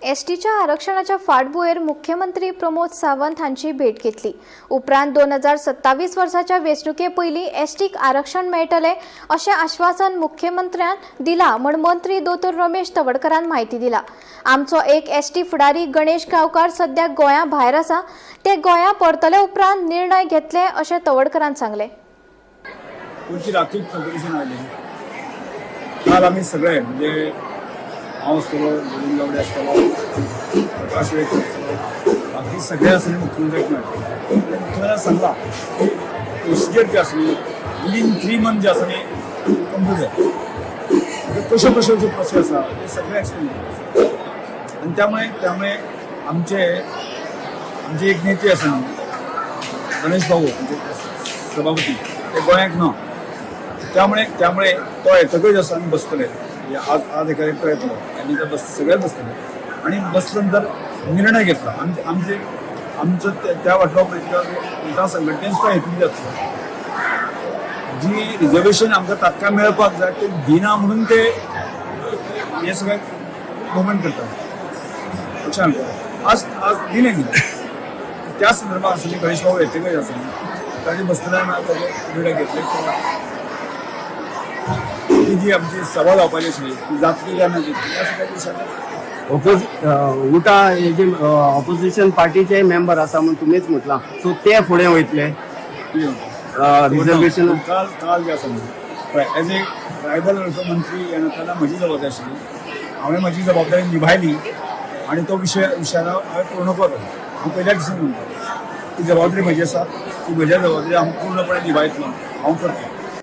एसटीच्या आरक्षणाच्या फाटभुंयेर मुख्यमंत्री प्रमोद सावंत हांची भेट घेतली। उपरांत 2027 वर्साच्या वेंचणुके पयलीं एसटीक आरक्षण मेळटले अशें आश्वासन मुख्यमंत्र्यान दिलां म्हण मंत्री दोतोर रमेश तवडकरान माहिती दिला। आमचो एक एसटी फुडारी गणेश गांवकार सध्या गोंया भायर आसा, ते गोंया परतले उपरांत निर्णय घेतले अशें तवडकरान सांगले। काल आम्ही सगळे म्हणजे हांव आसतलो, गोविंद गावडे आसतलो, प्रकाश वेळकर आसतलो, बाकी सगळे असले मुख्यमंत्र्याक मेळटले। मुख्यमंत्र्यान सांगला प्रोसिजर जी आसली विदीन 3 मंथ जी आसा न्ही कंप्लीट जाता, कश्यो कश्यो ज्यो प्रोसेस आसा ते सगळे एक्सप्लेन करता। आनी त्यामुळे आमचे एक नेते आसा न्ही गणेश भाऊ म्हणजे सभापती ते गोंयाक ना, त्यामुळे तो येतकच आसा आमी बसतले। आज एका एकटो येतलो आनी ते सगळेच बसतले आणि बसल्यानंतर निर्णय घेतला। आमचो त्या वाटलो उलटा संघटनेन सुद्धा हेतून जातलो, जी रिजर्वेशन आमकां तात्काळ मेळपाक जाय ते दिना म्हणून ते हे सगळे मुवमेंट करतात अशें आमकां आज दिले न्ही। त्या संदर्भात आसली गणेश भाऊ येतकच आसा ताजे बसतले ताजे निर्णय घेतले। जी आमची सभा जावपाची आसली ती जातली काय ना जातली अशें काही दिसना। उटा हे जे ऑपोजिशन पार्टीचे मेंबर आसा म्हणून तुमीच म्हटलां, सो ते फुडें वयतले रिजर्वेशन। काल जे आसा न्ही एज ए ट्रायबल मंत्री ह्या नात्यान म्हजी जबाबदारी आशिल्ली, हांवें म्हजी जबाबदारी निभायली आणि तो विशयाला हांवें पूर्ण केलो। हांव पयल्या दिसान म्हणटा ती जबाबदारी म्हजी आसा, ती म्हज्या जबाबदारी हांव पूर्णपणे निभायतलो, हांव करतलो।